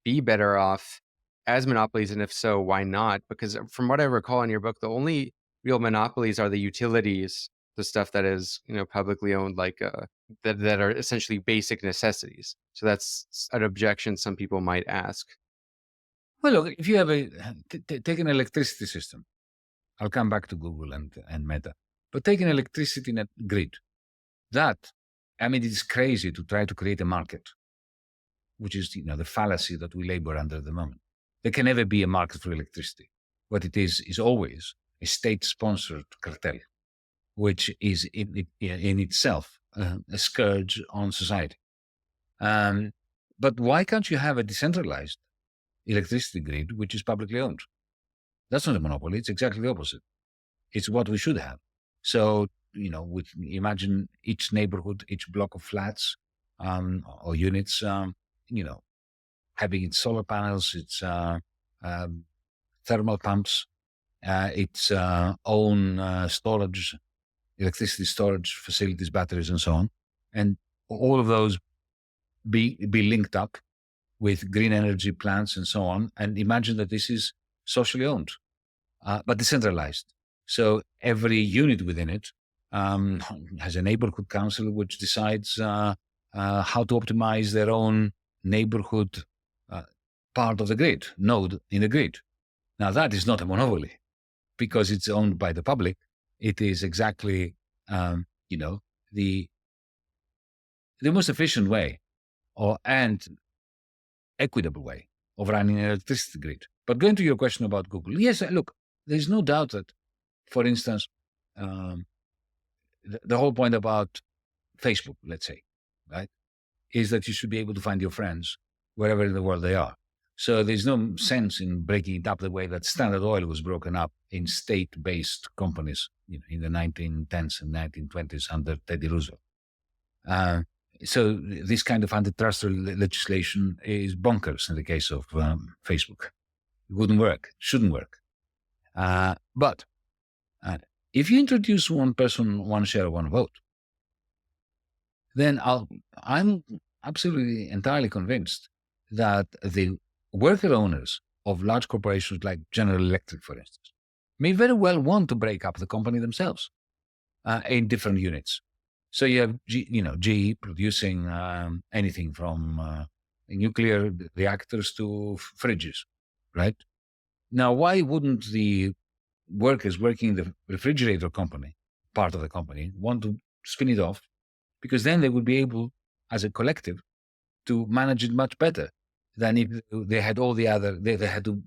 [SPEAKER 6] be better off as monopolies? And if so, why not? Because from what I recall in your book, the only real monopolies are the utilities, the stuff that is, publicly owned, like that are essentially basic necessities. So that's an objection some people might ask.
[SPEAKER 1] Well, look, if you have take an electricity system, I'll come back to Google and Meta, but take an electricity net grid. It is crazy to try to create a market, which is, the fallacy that we labor under at the moment. There can never be a market for electricity. What it is always a state-sponsored cartel, which is in itself a scourge on society. But why can't you have a decentralized electricity grid, which is publicly owned? That's not a monopoly. It's exactly the opposite. It's what we should have. So, imagine each neighborhood, each block of flats or units, having its solar panels, its thermal pumps, its own storage, electricity storage facilities, batteries, and so on. And all of those be linked up with green energy plants and so on. And imagine that this is socially owned, but decentralized. So every unit within it has a neighborhood council which decides how to optimize their own neighborhood part of the grid, node in the grid. Now that is not a monopoly because it's owned by the public. It is exactly, the most efficient way and equitable way of running an electricity grid. But going to your question about Google, yes, look, there's no doubt that, for instance, the whole point about Facebook, let's say, right, is that you should be able to find your friends wherever in the world they are. So there's no sense in breaking it up the way that Standard Oil was broken up in state-based companies in the 1910s and 1920s under Teddy Roosevelt. So this kind of antitrust legislation is bonkers in the case of Facebook. It wouldn't work, shouldn't work. But if you introduce one person, one share, one vote, then I'm absolutely entirely convinced that the worker owners of large corporations like General Electric, for instance, may very well want to break up the company themselves in different units. So you have GE producing anything from nuclear reactors to fridges, right? Now, why wouldn't the workers working in the refrigerator company, part of the company, want to spin it off? Because then they would be able, as a collective, to manage it much better than if they had all the other, they had to,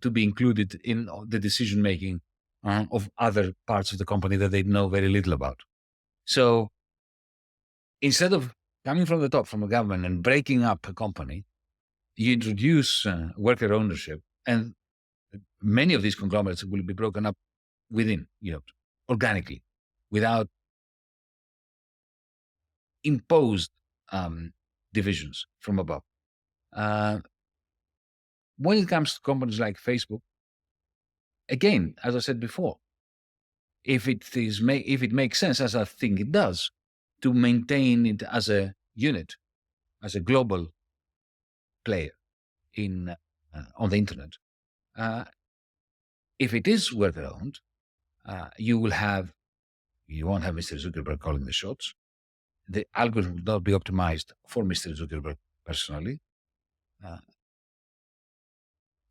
[SPEAKER 1] to be included in the decision making of other parts of the company that they know very little about. So instead of coming from the top, from a government, and breaking up a company, you introduce worker ownership, and many of these conglomerates will be broken up within, organically, without imposed divisions from above. When it comes to companies like Facebook, again, as I said before, if it makes sense, as I think it does, to maintain it as a unit, as a global player on the internet, if it is worker owned, you won't have Mr. Zuckerberg calling the shots. The algorithm will not be optimized for Mr. Zuckerberg personally.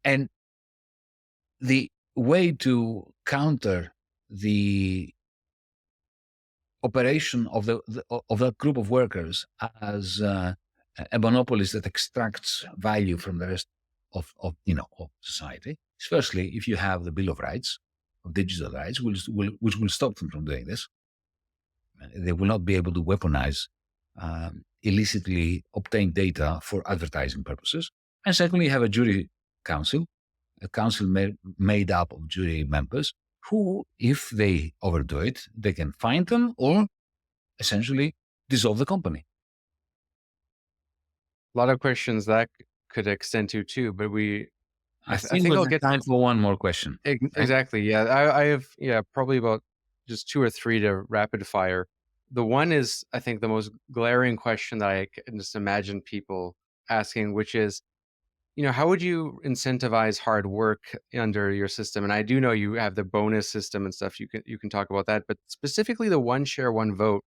[SPEAKER 1] And the way to counter the operation of that group of workers as a monopolist that extracts value from the rest of society, especially if you have the Bill of Rights, of digital rights, which will stop them from doing this. They will not be able to weaponize illicitly obtained data for advertising purposes. And secondly, you have a jury council, a council made up of jury members who, if they overdo it, they can fine them or essentially dissolve the company.
[SPEAKER 6] A lot of questions that could extend to too, but
[SPEAKER 1] I think we'll get time for one more question.
[SPEAKER 6] Exactly. Yeah. I have, probably about just 2 or 3 to rapid fire. The one is, I think, the most glaring question that I can just imagine people asking, which is, how would you incentivize hard work under your system? And I do know you have the bonus system and stuff. You can talk about that, but specifically the one share, one vote.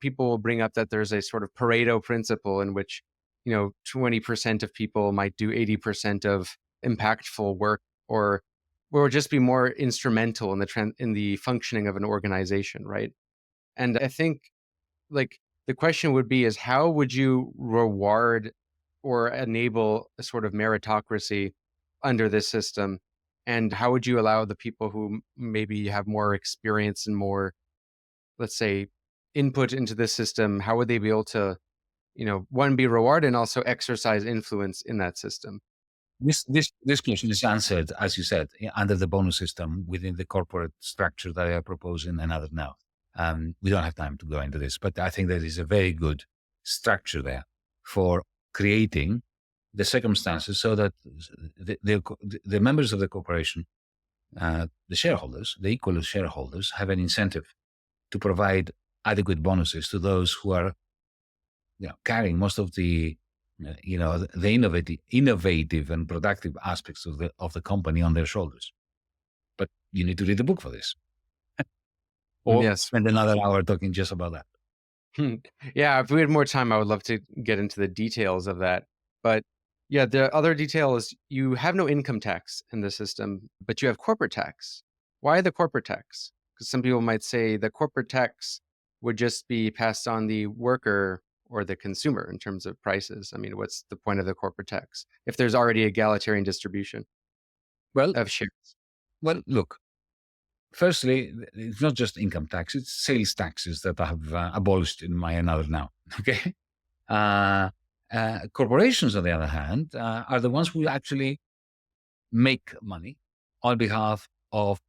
[SPEAKER 6] People will bring up that there's a sort of Pareto principle in which 20% of people might do 80% of impactful work, or just be more instrumental in the functioning of an organization, right? And I think, like, the question would be is how would you reward or enable a sort of meritocracy under this system? And how would you allow the people who maybe have more experience and more, let's say, input into this system, how would they be able to, one, be rewarded and also exercise influence in that system?
[SPEAKER 1] This question is answered, as you said, under the bonus system within the corporate structure that I are proposing another now. We don't have time to go into this, but I think there is a very good structure there for creating the circumstances so that the members of the corporation, the shareholders, the equal shareholders, have an incentive to provide adequate bonuses to those who are carrying most of the innovative and productive aspects of the company on their shoulders. But you need to read the book for this. Or spend another hour talking just about that.
[SPEAKER 6] Yeah, if we had more time, I would love to get into the details of that. But yeah, the other detail is you have no income tax in the system, but you have corporate tax. Why the corporate tax? Because some people might say the corporate tax would just be passed on the worker or the consumer in terms of prices. I mean, what's the point of the corporate tax if there's already egalitarian distribution of shares?
[SPEAKER 1] Well, look, firstly, it's not just income tax, it's sales taxes that I have abolished in my another now, okay? Corporations, on the other hand, are the ones who actually make money on behalf of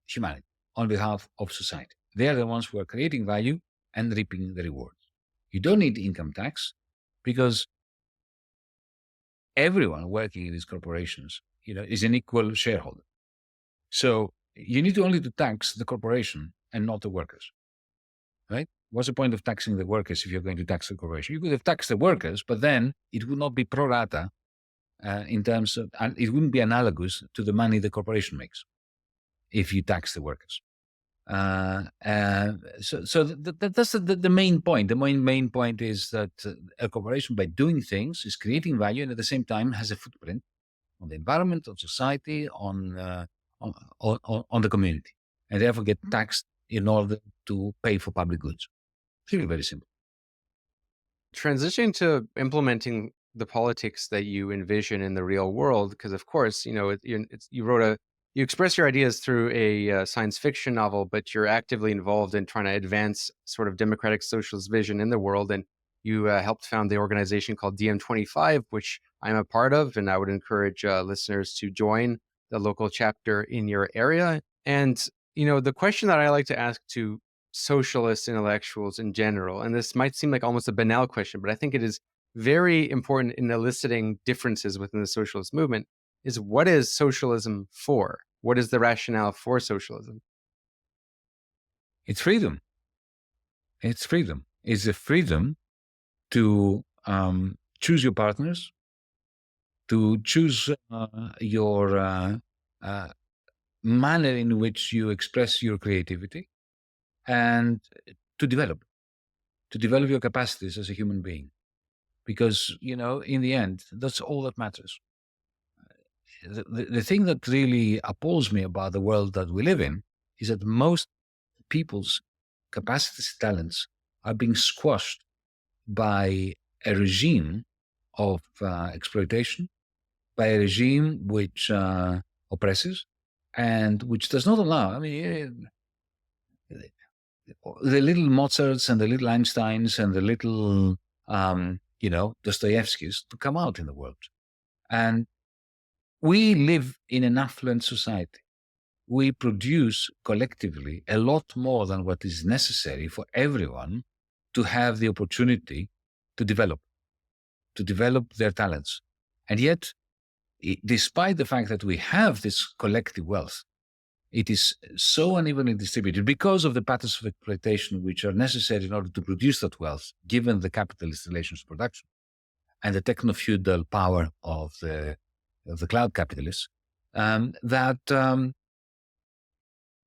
[SPEAKER 1] humanity, on behalf of society. They are the ones who are creating value and reaping the rewards. You don't need income tax because everyone working in these corporations, is an equal shareholder. So you need only to tax the corporation and not the workers, right? What's the point of taxing the workers if you're going to tax the corporation? You could have taxed the workers, but then it would not be pro rata in terms of, and it wouldn't be analogous to the money the corporation makes if you tax the workers. So that's the main point. The main point is that a corporation, by doing things, is creating value and at the same time has a footprint on the environment, on society, on the community, and therefore get taxed in order to pay for public goods. It's really very simple.
[SPEAKER 6] Transitioning to implementing the politics that you envision in the real world, because of course, you wrote a you express your ideas through a science fiction novel, but you're actively involved in trying to advance sort of democratic socialist vision in the world. And you helped found the organization called DM25, which I'm a part of, and I would encourage listeners to join the local chapter in your area. And the question that I like to ask to socialist intellectuals in general, and this might seem like almost a banal question, but I think it is very important in eliciting differences within the socialist movement, is what is socialism for? What is the rationale for socialism?
[SPEAKER 1] It's freedom. It's freedom. It's the freedom to choose your partners, to choose your manner in which you express your creativity, and to develop your capacities as a human being. Because, in the end, that's all that matters. The thing that really appalls me about the world that we live in is that most people's capacities, talents are being squashed by a regime of exploitation, by a regime which oppresses and which does not allow. I mean, the little Mozarts and the little Einsteins and the little, Dostoevskis to come out in the world. And we live in an affluent society. We produce collectively a lot more than what is necessary for everyone to have the opportunity to develop their talents. And yet, despite the fact that we have this collective wealth, it is so unevenly distributed because of the patterns of exploitation which are necessary in order to produce that wealth, given the capitalist relations of production and the techno-feudal power of the cloud capitalists, that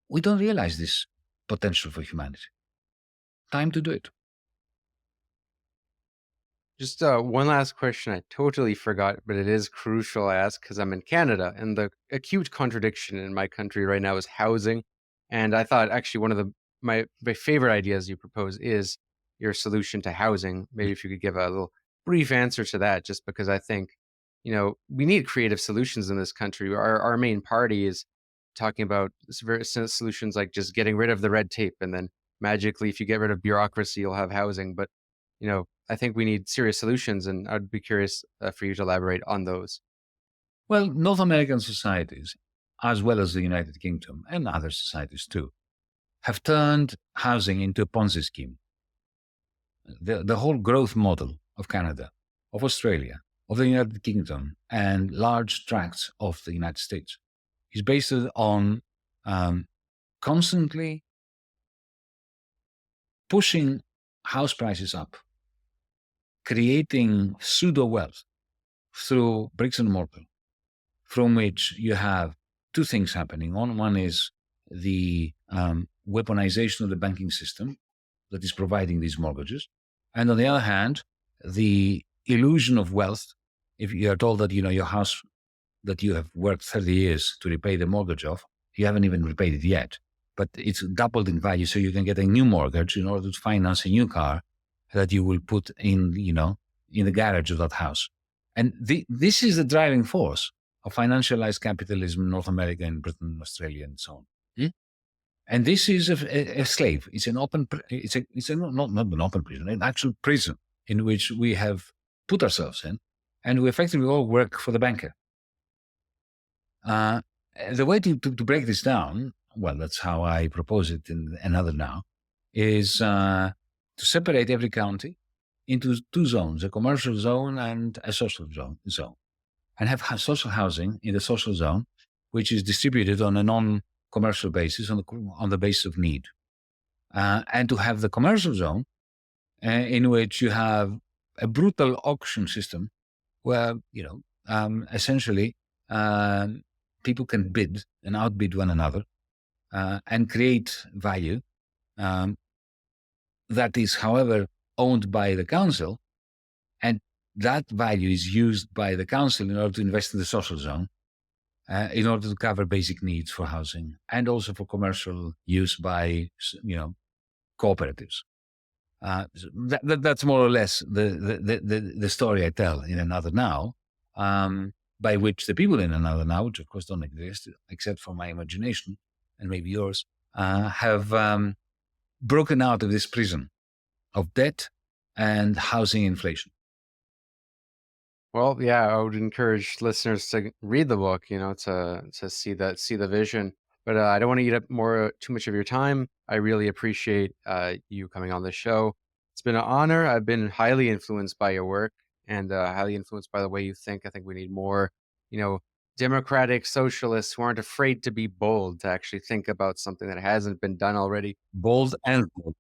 [SPEAKER 1] we don't realize this potential for humanity. Time to do it.
[SPEAKER 6] Just one last question I totally forgot, but it is crucial I ask because I'm in Canada, and the acute contradiction in my country right now is housing. And I thought actually one of my favorite ideas you propose is your solution to housing. Maybe if you could give a little brief answer to that, just because I think, we need creative solutions in this country. Our main party is talking about solutions like just getting rid of the red tape, and then magically, if you get rid of bureaucracy, you'll have housing. But I think we need serious solutions, and I'd be curious for you to elaborate on those.
[SPEAKER 1] Well, North American societies, as well as the United Kingdom and other societies too, have turned housing into a Ponzi scheme. The whole growth model of Canada, of Australia, of the United Kingdom, and large tracts of the United States is based on constantly pushing house prices up, creating pseudo-wealth through bricks and mortar, from which you have two things happening. One is the weaponization of the banking system that is providing these mortgages. And on the other hand, the illusion of wealth. If you are told that, your house that you have worked 30 years to repay the mortgage of, you haven't even repaid it yet, but it's doubled in value, so you can get a new mortgage in order to finance a new car that you will put in, in the garage of that house. And this is the driving force of financialized capitalism in North America and Britain, Australia, and so on. And this is a slave. It's an open, not an open prison, an actual prison in which we have put ourselves in, and we effectively all work for the banker. The way to break this down, well, that's how I propose it in another now, is to separate every county into two zones, a commercial zone and a social zone, and have social housing in the social zone, which is distributed on a non-commercial basis, on the basis of need. And to have the commercial zone in which you have a brutal auction system where, essentially people can bid and outbid one another and create value that is, however, owned by the council, and that value is used by the council in order to invest in the social zone, in order to cover basic needs for housing and also for commercial use by, cooperatives. That's more or less the story I tell in another now. by which the people in another now, which of course don't exist, except for my imagination and maybe yours, have broken out of this prison of debt and housing inflation.
[SPEAKER 6] Well, yeah, I would encourage listeners to read the book, to see the vision. But I don't want to eat up too much of your time. I really appreciate you coming on the show. It's been an honor. I've been highly influenced by your work and highly influenced by the way you think. I think we need more, democratic socialists who aren't afraid to be bold, to actually think about something that hasn't been done already.
[SPEAKER 1] Bold and bold.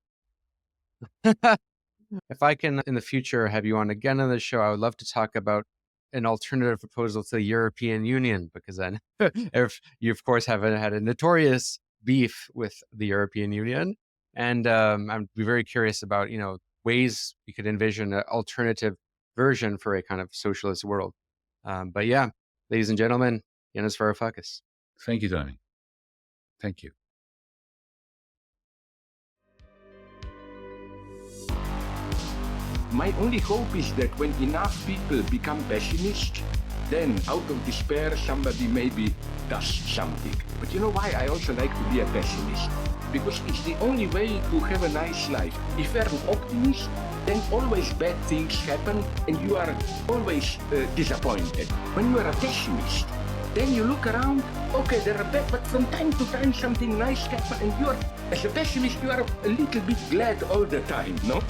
[SPEAKER 6] If I can, in the future, have you on again on the show, I would love to talk about an alternative proposal to the European Union, because then if you, of course, have had a notorious beef with the European Union. And I'd be very curious about, ways we could envision an alternative version for a kind of socialist world. But yeah, ladies and gentlemen, Yanis Varoufakis.
[SPEAKER 1] Thank you, Tony. Thank you.
[SPEAKER 3] My only hope is that when enough people become pessimists, then out of despair somebody maybe does something. But you know why I also like to be a pessimist? Because it's the only way to have a nice life. If you're an optimist, then always bad things happen and you are always disappointed. When you are a pessimist, then you look around, okay, there are bad, but from time to time something nice happens and you are, as a pessimist, you are a little bit glad all the time, no?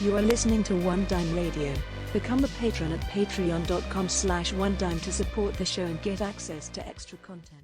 [SPEAKER 7] You are listening to One Dime Radio. Become a patron at patreon.com/onedime to support the show and get access to extra content.